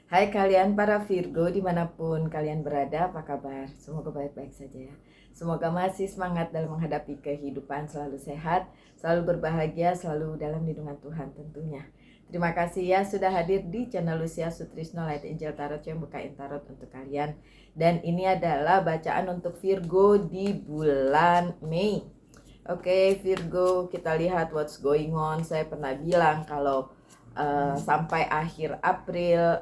Hai kalian para Virgo dimanapun kalian berada, apa kabar? Semoga baik-baik saja ya. Semoga masih semangat dalam menghadapi kehidupan, selalu sehat, selalu berbahagia, selalu dalam lindungan Tuhan tentunya. Terima kasih ya sudah hadir di channel Lucia Sutrisno Light Angel Tarot yang bukain tarot untuk kalian. Dan ini adalah bacaan untuk Virgo di bulan Mei. Oke Virgo, kita lihat what's going on. Saya pernah bilang kalau sampai akhir April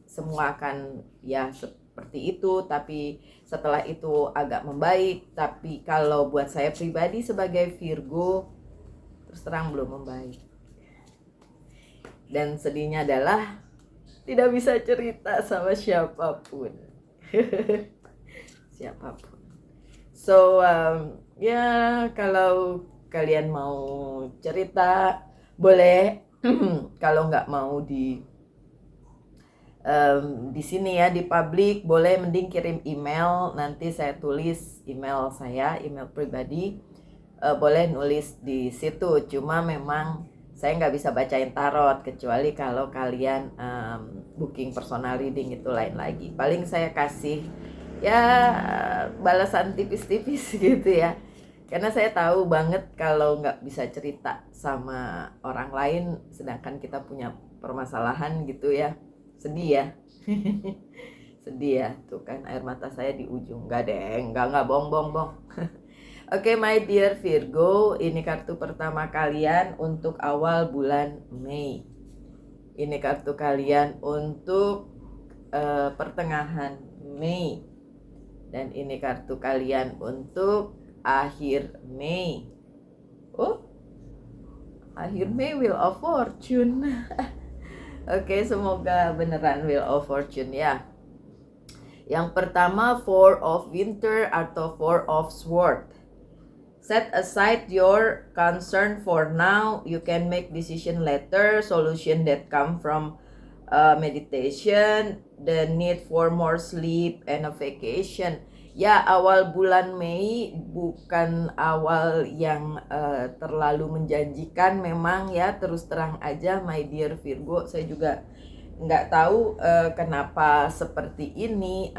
semua akan ya seperti itu, tapi setelah itu agak membaik. Tapi kalau buat saya pribadi sebagai Virgo, terus terang belum membaik. Dan sedihnya adalah tidak bisa cerita sama siapapun. Siapapun. So ya kalau kalian mau cerita boleh. Kalau nggak mau di sini ya di publik, boleh mending kirim email, nanti saya tulis email saya, email pribadi. Boleh nulis di situ, cuma memang saya nggak bisa bacain tarot kecuali kalau kalian booking personal reading, itu lain lagi. Paling saya kasih ya balasan tipis-tipis gitu ya, karena saya tahu banget kalau nggak bisa cerita sama orang lain sedangkan kita punya permasalahan gitu ya, sedih ya. Sedih ya, tuh kan air mata saya di ujung. Nggak deh, nggak bohong. Oke, my dear Virgo, ini kartu pertama kalian untuk awal bulan Mei. Ini kartu kalian untuk pertengahan Mei. Dan ini kartu kalian untuk akhir Mei. Oh, akhir Mei, Wheel of Fortune. Oke, semoga beneran Wheel of Fortune ya. Yang pertama, Four of Winter atau Four of Sword. Set aside your concern for now. You can make decision later. Solution that come from meditation, the need for more sleep, and a vacation. Ya, awal bulan Mei bukan awal yang terlalu menjanjikan memang ya, terus terang aja my dear Virgo. Saya juga nggak tahu kenapa seperti ini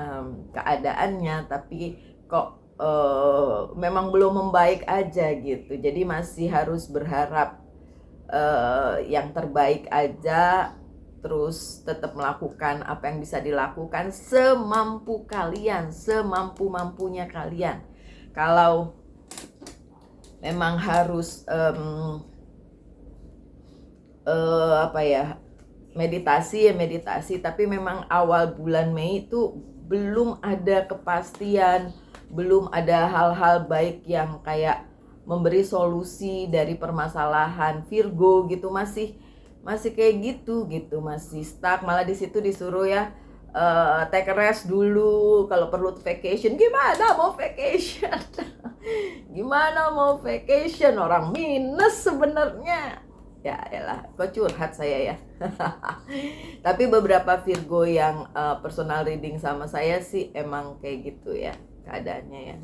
keadaannya, tapi kok memang belum membaik aja gitu. Jadi masih harus berharap yang terbaik aja, terus tetap melakukan apa yang bisa dilakukan semampu kalian, semampu-mampunya kalian. Kalau memang harus apa ya, meditasi ya meditasi, tapi memang awal bulan Mei itu belum ada kepastian, belum ada hal-hal baik yang kayak memberi solusi dari permasalahan Virgo gitu. Masih kayak gitu, masih stuck. Malah di situ disuruh ya take a rest dulu, kalau perlu vacation. Gimana mau vacation? Gimana mau vacation, orang minus sebenarnya. Ya elah, kok curhat saya ya. Tapi beberapa Virgo yang personal reading sama saya sih emang kayak gitu ya keadaannya ya.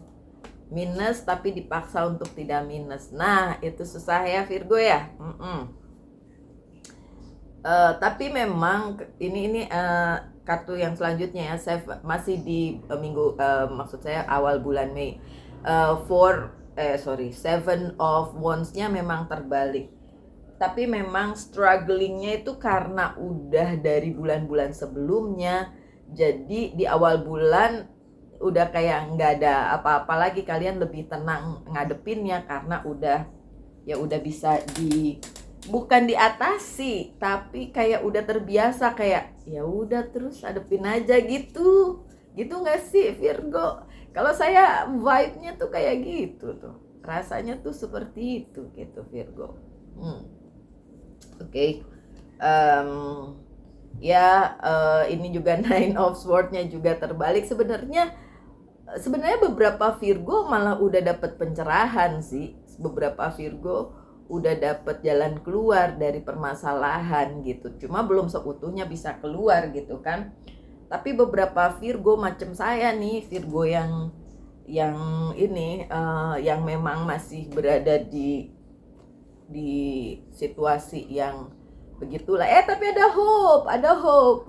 Minus tapi dipaksa untuk tidak minus. Nah itu susah ya Virgo ya. Tapi memang ini kartu yang selanjutnya ya, saya masih di minggu maksud saya awal bulan Mei. Seven of Wands-nya memang terbalik. Tapi memang strugglingnya itu karena udah dari bulan-bulan sebelumnya. Jadi di awal bulan udah kayak nggak ada apa-apa lagi, kalian lebih tenang ngadepinnya karena udah bisa bukan diatasi, tapi kayak udah terbiasa, kayak ya udah terus hadepin aja gitu. Gitu nggak sih Virgo? Kalau saya vibe-nya tuh kayak gitu tuh, rasanya tuh seperti itu gitu Virgo. Oke. Ini juga Nine of Swords-nya juga terbalik. Sebenarnya beberapa Virgo malah udah dapat pencerahan sih. Beberapa Virgo udah dapat jalan keluar dari permasalahan gitu. Cuma belum seutuhnya bisa keluar gitu kan. Tapi beberapa Virgo macam saya nih, Virgo yang ini yang memang masih berada di situasi yang begitulah. Tapi ada hope, ada hope.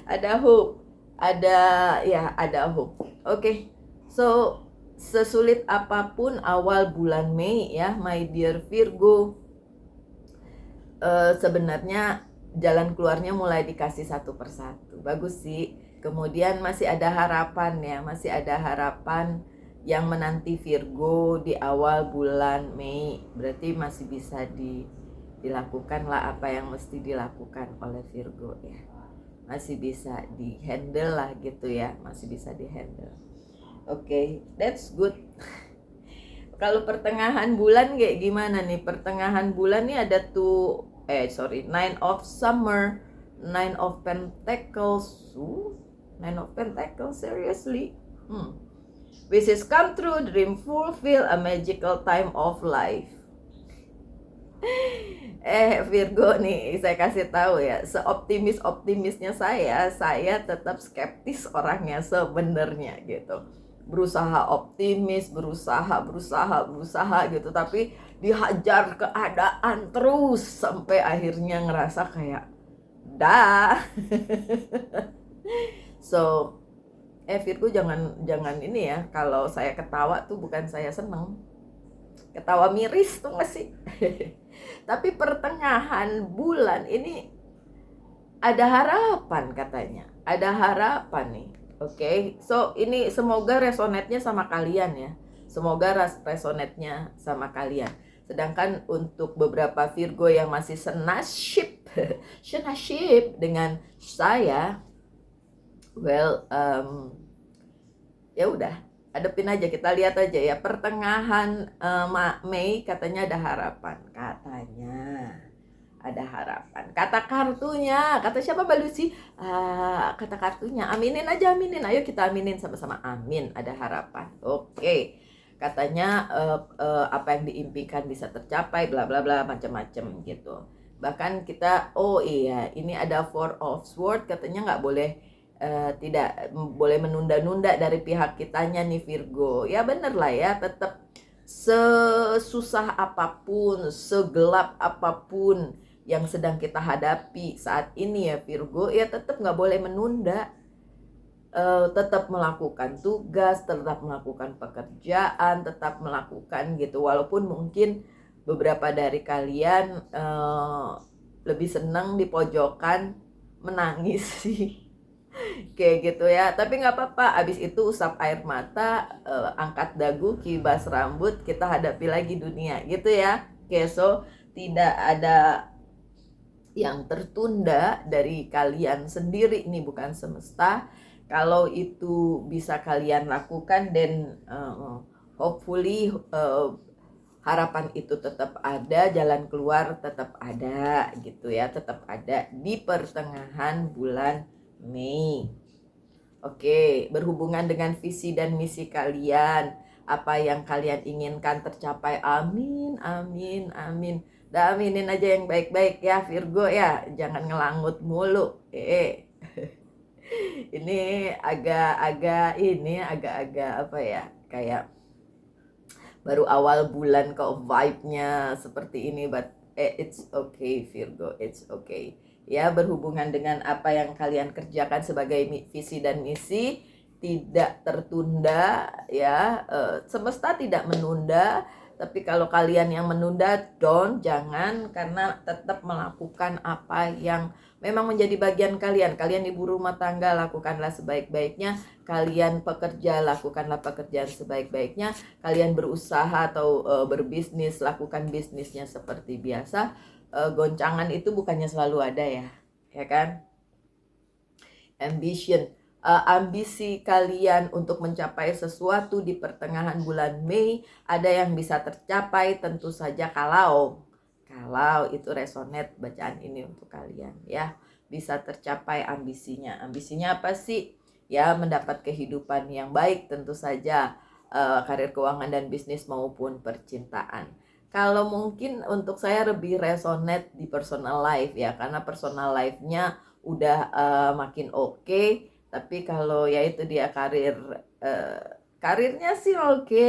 Ada hope. Ada hope. Oke. So, sesulit apapun awal bulan Mei ya, my dear Virgo, sebenarnya jalan keluarnya mulai dikasih satu persatu. Bagus sih. Kemudian masih ada harapan ya, masih ada harapan yang menanti Virgo di awal bulan Mei. Berarti masih bisa dilakukan lah apa yang mesti dilakukan oleh Virgo ya. Masih bisa di-handle lah gitu ya, masih bisa di-handle. Oke, that's good. Kalau pertengahan bulan kayak gimana nih? Pertengahan bulan nih ada Nine of Summer, Nine of Pentacles. Nine of Pentacles, seriously? Wishes come true, dream fulfill, a magical time of life. Virgo nih, saya kasih tahu ya, seoptimisnya saya tetap skeptis orangnya sebenarnya gitu. Berusaha optimis, berusaha gitu, tapi dihajar keadaan terus sampai akhirnya ngerasa kayak dah. So, Virgo jangan ini ya, kalau saya ketawa tuh bukan saya seneng. Ketawa miris tuh nggak sih? Tapi pertengahan bulan ini ada harapan katanya. Ada harapan nih. Oke. So, ini semoga resonate-nya sama kalian ya. Semoga resonate-nya sama kalian. Sedangkan untuk beberapa Virgo yang masih senasib dengan saya, well, ya udah, hadapin aja, kita lihat aja ya. Pertengahan Mei katanya ada harapan, ada harapan. Kata kartunya, kata siapa Mbak Lucy? Kata kartunya, aminin aja, aminin. Ayo kita aminin sama-sama, amin, ada harapan. Oke. Katanya apa yang diimpikan bisa tercapai, bla bla bla, macam-macam gitu. Bahkan kita, ini ada Four of Swords, katanya nggak boleh, tidak boleh menunda-nunda dari pihak kitanya nih Virgo. Ya bener lah ya, tetap sesusah apapun, segelap apapun yang sedang kita hadapi saat ini ya Virgo, ya tetap nggak boleh menunda. Tetap melakukan tugas, tetap melakukan pekerjaan, tetap melakukan gitu. Walaupun mungkin beberapa dari kalian lebih senang di pojokan menangis sih. Kayak gitu ya, tapi nggak apa-apa. Abis itu usap air mata, angkat dagu, kibas rambut, kita hadapi lagi dunia gitu ya. Oke, so tidak ada yang tertunda dari kalian sendiri nih, bukan semesta. Kalau itu bisa kalian lakukan, dan hopefully harapan itu tetap ada, jalan keluar tetap ada gitu ya, tetap ada di pertengahan bulan Mei. Oke, berhubungan dengan visi dan misi kalian, apa yang kalian inginkan tercapai, amin, amin, amin. Dah aminin aja yang baik-baik ya Virgo ya, jangan ngelangut mulu. Ini agak-agak apa ya, kayak baru awal bulan kok vibe-nya seperti ini, but it's okay Virgo, it's okay. Ya, berhubungan dengan apa yang kalian kerjakan sebagai visi dan misi, tidak tertunda ya, semesta tidak menunda. Tapi kalau kalian yang menunda, jangan, karena tetap melakukan apa yang memang menjadi bagian kalian. Kalian ibu rumah tangga, lakukanlah sebaik-baiknya. Kalian pekerja, lakukanlah pekerjaan sebaik-baiknya. Kalian berusaha atau berbisnis, lakukan bisnisnya seperti biasa. Goncangan itu bukannya selalu ada ya kan? Ambisi kalian untuk mencapai sesuatu di pertengahan bulan Mei ada yang bisa tercapai, tentu saja kalau itu resonate bacaan ini untuk kalian ya. Bisa tercapai ambisinya. Ambisinya apa sih? Ya, mendapat kehidupan yang baik, tentu saja karir keuangan dan bisnis maupun percintaan. Kalau mungkin untuk saya lebih resonate di personal life ya, karena personal life-nya udah makin oke. Tapi kalau ya itu dia karir karirnya sih oke.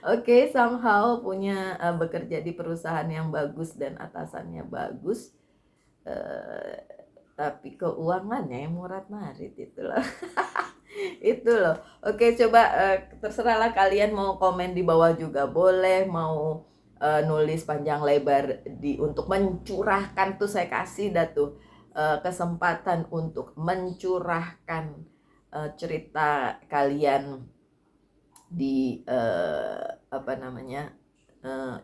Oke, somehow punya bekerja di perusahaan yang bagus dan atasannya bagus. Eh, tapi keuangannya yang murah marit itu loh. Itu loh. Oke, coba terserahlah kalian mau komen di bawah juga boleh, mau nulis panjang lebar untuk mencurahkan tuh saya kasih dah tuh kesempatan untuk mencurahkan cerita kalian di apa namanya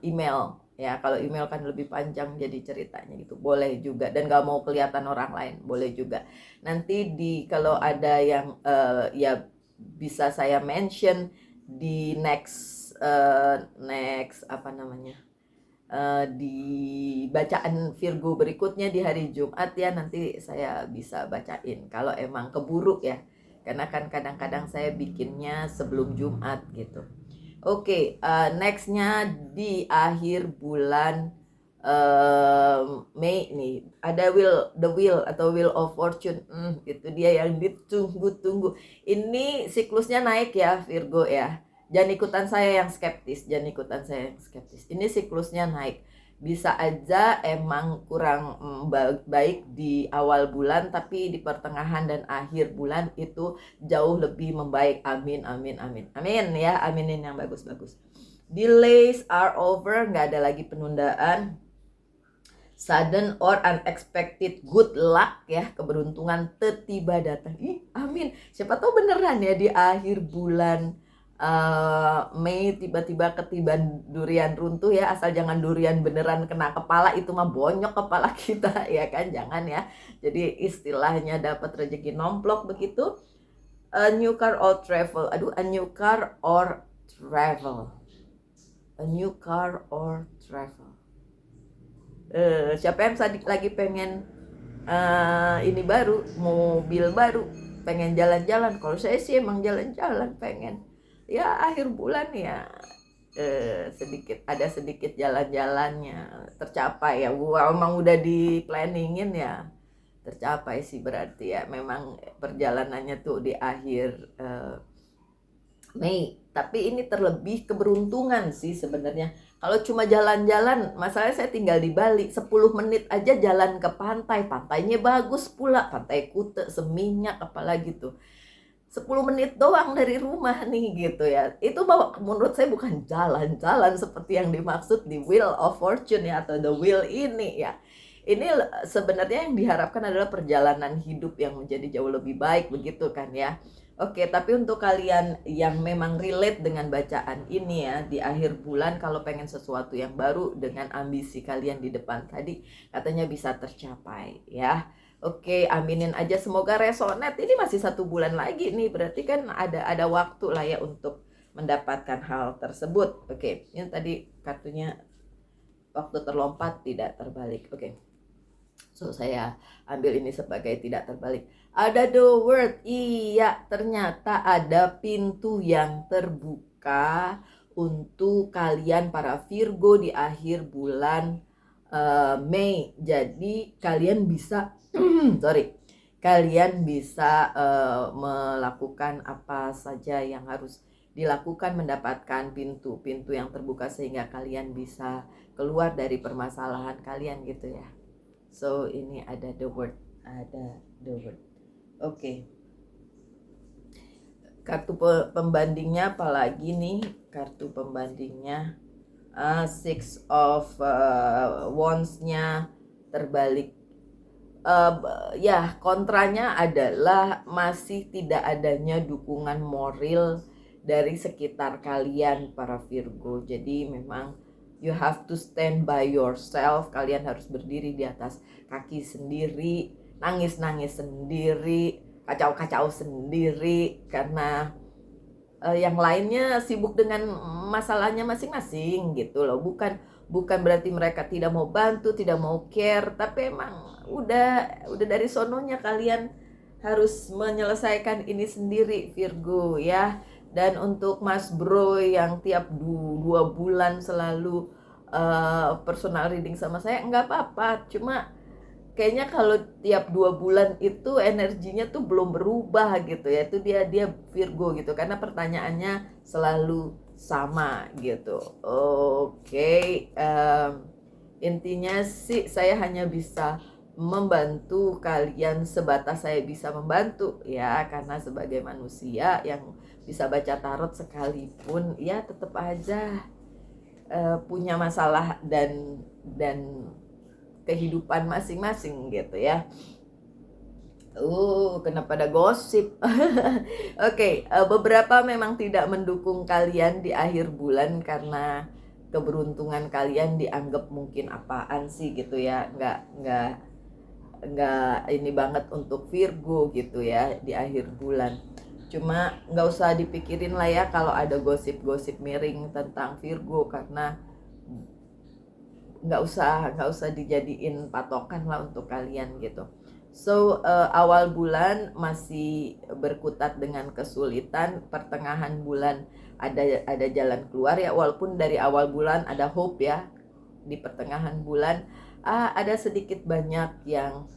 email ya. Kalau email kan lebih panjang jadi ceritanya gitu, boleh juga, dan gak mau kelihatan orang lain boleh juga. Nanti kalau ada yang ya bisa saya mention di next apa namanya di bacaan Virgo berikutnya di hari Jumat ya, nanti saya bisa bacain kalau emang keburu ya, karena kan kadang-kadang saya bikinnya sebelum Jumat gitu. Oke, nextnya di akhir bulan Mei nih ada the wheel atau wheel of fortune. Itu dia yang ditunggu-tunggu. Ini siklusnya naik ya Virgo ya. Jangan ikutan saya yang skeptis, Ini siklusnya naik. Bisa aja emang kurang baik di awal bulan, tapi di pertengahan dan akhir bulan itu jauh lebih membaik. Amin, amin, amin. Amin ya, aminin yang bagus-bagus. Delays are over, nggak ada lagi penundaan. Sudden or unexpected good luck ya, keberuntungan tiba datang. Amin. Siapa tahu beneran ya di akhir bulan Mei tiba-tiba ketiban durian runtuh ya, asal jangan durian beneran kena kepala, itu mah bonyok kepala kita ya kan, jangan ya. Jadi istilahnya dapat rezeki nomplok begitu. A new car or travel. A new car or travel. A new car or travel. Siapa yang lagi pengen ini baru, mobil baru, pengen jalan-jalan? Kalau saya sih emang jalan-jalan pengen. Ya akhir bulan ya sedikit jalan-jalannya tercapai ya. Emang udah di planningin ya, tercapai sih berarti ya. Memang perjalanannya tuh di akhir Mei. Tapi ini terlebih keberuntungan sih sebenarnya. Kalau cuma jalan-jalan, masalahnya saya tinggal di Bali, 10 menit aja jalan ke pantai. Pantainya bagus pula, Pantai Kute, Seminyak apalagi tuh. 10 menit doang dari rumah nih gitu ya. Itu menurut saya bukan jalan-jalan seperti yang dimaksud di Wheel of Fortune ya, atau the wheel ini ya. Ini sebenarnya yang diharapkan adalah perjalanan hidup yang menjadi jauh lebih baik begitu kan ya. Oke, tapi untuk kalian yang memang relate dengan bacaan ini ya, di akhir bulan kalau pengen sesuatu yang baru dengan ambisi kalian di depan tadi, katanya bisa tercapai ya. Oke, aminin aja, semoga resonate. Ini masih 1 bulan lagi nih, berarti kan ada waktu lah ya untuk mendapatkan hal tersebut. Oke, ini tadi kartunya waktu terlompat tidak terbalik. Oke, so saya ambil ini sebagai tidak terbalik. Ada the word, iya ternyata ada pintu yang terbuka untuk kalian para Virgo di akhir bulan Mei. Jadi kalian bisa kalian bisa melakukan apa saja yang harus dilakukan, mendapatkan pintu-pintu yang terbuka sehingga kalian bisa keluar dari permasalahan kalian gitu ya. So ini ada the word. Oke. Kartu pembandingnya apalagi nih? Kartu pembandingnya Six of Wands-nya terbalik. Ya, kontranya adalah masih tidak adanya dukungan moral dari sekitar kalian para Virgo. Jadi memang you have to stand by yourself. Kalian harus berdiri di atas kaki sendiri, nangis-nangis sendiri, kacau-kacau sendiri, karena yang lainnya sibuk dengan masalahnya masing-masing gitu loh. Bukan berarti mereka tidak mau bantu, tidak mau care, tapi emang udah dari sononya kalian harus menyelesaikan ini sendiri Virgo ya. Dan untuk Mas Bro yang tiap 2 bulan selalu personal reading sama saya, nggak apa-apa, cuma kayaknya kalau tiap 2 bulan itu energinya tuh belum berubah gitu ya. Itu dia Virgo gitu, karena pertanyaannya selalu sama gitu. Oke, intinya sih saya hanya bisa membantu kalian sebatas saya bisa membantu ya, karena sebagai manusia yang bisa baca tarot sekalipun ya tetap aja punya masalah dan kehidupan masing-masing gitu ya. Kenapa ada gosip? Oke, beberapa memang tidak mendukung kalian di akhir bulan karena keberuntungan kalian dianggap mungkin apaan sih gitu ya, nggak ini banget untuk Virgo gitu ya di akhir bulan. Cuma nggak usah dipikirin lah ya kalau ada gosip-gosip miring tentang Virgo, karena nggak usah dijadiin patokan lah untuk kalian gitu. So awal bulan masih berkutat dengan kesulitan, pertengahan bulan ada jalan keluar ya, walaupun dari awal bulan ada hope ya. Di pertengahan bulan ada sedikit banyak yang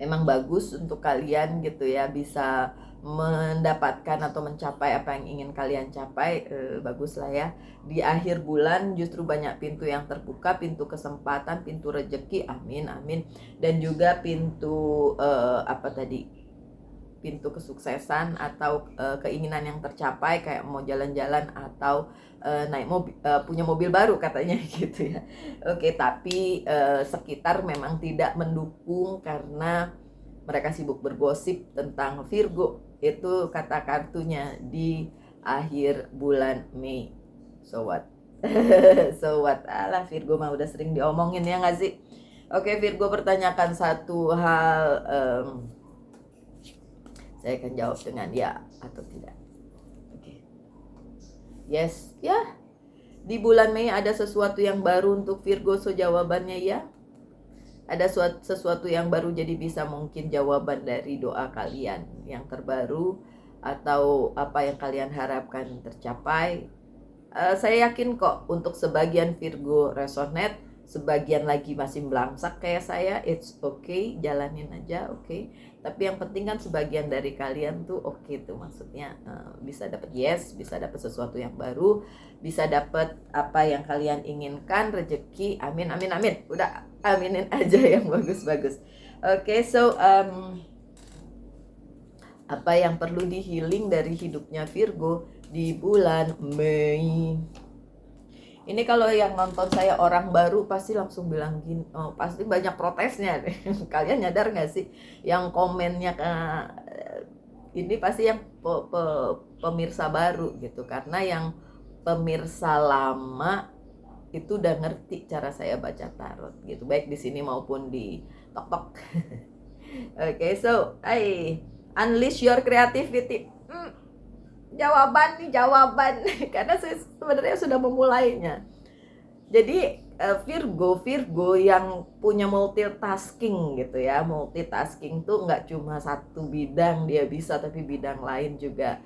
memang bagus untuk kalian gitu ya, bisa mendapatkan atau mencapai apa yang ingin kalian capai. Bagus lah ya. Di akhir bulan justru banyak pintu yang terbuka, pintu kesempatan, pintu rezeki, amin amin, dan juga pintu pintu kesuksesan atau keinginan yang tercapai, kayak mau jalan-jalan atau naik mobil, punya mobil baru katanya gitu ya. Oke, tapi sekitar memang tidak mendukung karena mereka sibuk bergosip tentang Virgo. Itu kata kartunya di akhir bulan Mei. So what? So what? Alah, Virgo mah udah sering diomongin ya nggak sih? Oke, Virgo pertanyakan satu hal, saya akan jawab dengan ya atau tidak. Oke. Yes, ya. Di bulan Mei ada sesuatu yang baru untuk Virgo, so jawabannya ya. Ada sesuatu yang baru, jadi bisa mungkin jawaban dari doa kalian yang terbaru atau apa yang kalian harapkan tercapai. Saya yakin kok untuk sebagian Virgo resonate, sebagian lagi masih belangsak kayak saya, it's okay, jalanin aja, okay. Tapi yang penting kan sebagian dari kalian tuh okay tuh, maksudnya bisa dapat yes, bisa dapat sesuatu yang baru, bisa dapat apa yang kalian inginkan, rezeki, amin amin amin. Udah aminin aja yang bagus-bagus. Oke, so apa yang perlu di healing dari hidupnya Virgo di bulan Mei? Ini kalau yang nonton saya orang baru pasti langsung bilang gini, oh, pasti banyak protesnya deh. Kalian nyadar gak sih yang komennya ini pasti yang pemirsa baru gitu, karena yang pemirsa lama itu udah ngerti cara saya baca tarot gitu, baik di sini maupun di TokTok. Okay, so unleash your creativity. Jawaban karena saya sebenarnya sudah memulainya. Jadi Virgo yang punya multitasking gitu ya. Multitasking tuh nggak cuma satu bidang dia bisa, tapi bidang lain juga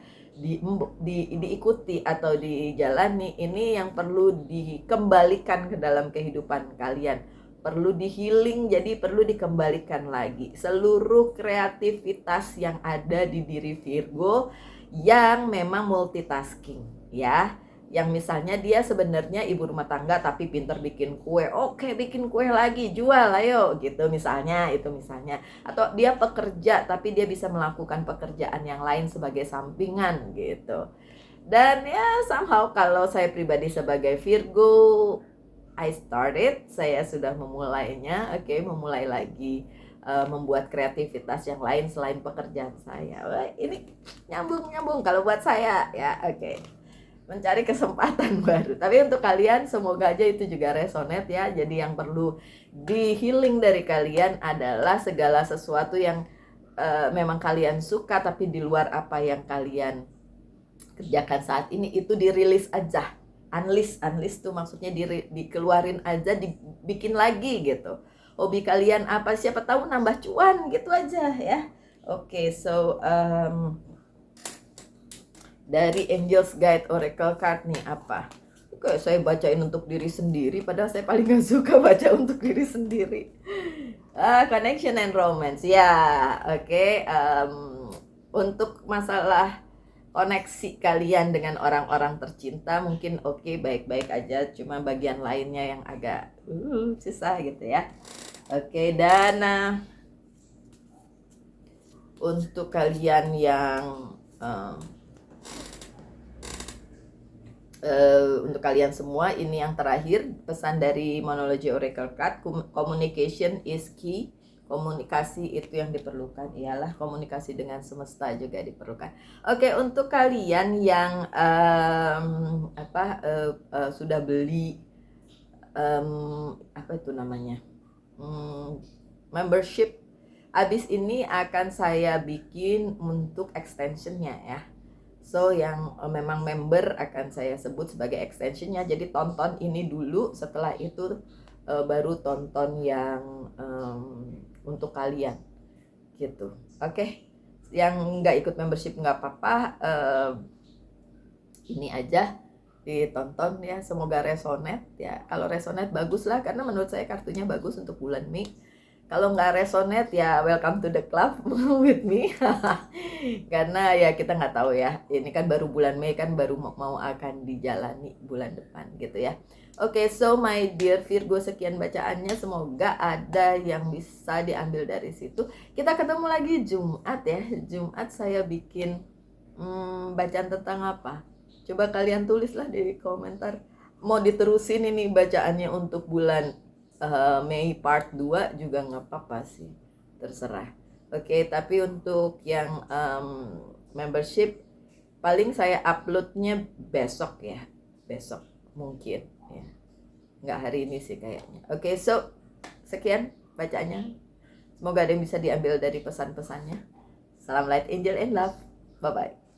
diikuti atau dijalani. Ini yang perlu dikembalikan ke dalam kehidupan kalian, perlu di healing, jadi perlu dikembalikan lagi seluruh kreativitas yang ada di diri Virgo yang memang multitasking ya, yang misalnya dia sebenarnya ibu rumah tangga tapi pinter bikin kue, oke, bikin kue lagi, jual ayo gitu misalnya, itu misalnya. Atau dia pekerja tapi dia bisa melakukan pekerjaan yang lain sebagai sampingan gitu. Dan ya somehow kalau saya pribadi sebagai Virgo, saya sudah memulainya, memulai lagi membuat kreativitas yang lain selain pekerjaan saya. Wah, ini nyambung kalau buat saya ya. Mencari kesempatan baru. Tapi untuk kalian semoga aja itu juga resonate ya. Jadi yang perlu di healing dari kalian adalah segala sesuatu yang memang kalian suka tapi di luar apa yang kalian kerjakan saat ini, itu dirilis aja. Unleash tuh maksudnya dikeluarin aja, dibikin lagi gitu. Hobi kalian apa, siapa tahu nambah cuan gitu aja ya. So dari Angels Guide Oracle Card nih apa? kayak saya bacain untuk diri sendiri, padahal saya paling gak suka baca untuk diri sendiri. Connection and romance, ya, oke. Untuk masalah koneksi kalian dengan orang-orang tercinta mungkin oke, baik-baik aja, cuma bagian lainnya yang agak susah gitu ya. Oke, dan untuk kalian yang untuk kalian semua, ini yang terakhir pesan dari Monology Oracle Card. Communication is key. Komunikasi itu yang diperlukan, ialah komunikasi dengan semesta juga diperlukan. Oke, untuk kalian yang sudah beli apa itu namanya, membership, abis ini akan saya bikin untuk extensionnya ya. So yang memang member akan saya sebut sebagai extensionnya. Jadi tonton ini dulu, setelah itu baru tonton yang untuk kalian gitu. Oke. Yang nggak ikut membership nggak apa-apa, ini aja ditonton ya, semoga resonate ya. Kalau resonate bagus lah, karena menurut saya kartunya bagus untuk bulan Mei. Kalau nggak resonate ya welcome to the club with me. Karena ya kita nggak tahu ya, ini kan baru bulan Mei, kan baru mau akan dijalani bulan depan gitu ya. Oke, so my dear Virgo, sekian bacaannya, semoga ada yang bisa diambil dari situ. Kita ketemu lagi Jumat ya. Jumat saya bikin bacaan tentang apa? Coba kalian tulislah di komentar. Mau diterusin ini bacaannya untuk bulan Mei part 2 juga nggak apa-apa sih, terserah. Oke, tapi untuk yang membership paling saya uploadnya besok ya, besok mungkin ya, nggak hari ini sih kayaknya. Oke, so sekian bacaannya, semoga ada yang bisa diambil dari pesan-pesannya. Salam light, angel and love, bye bye.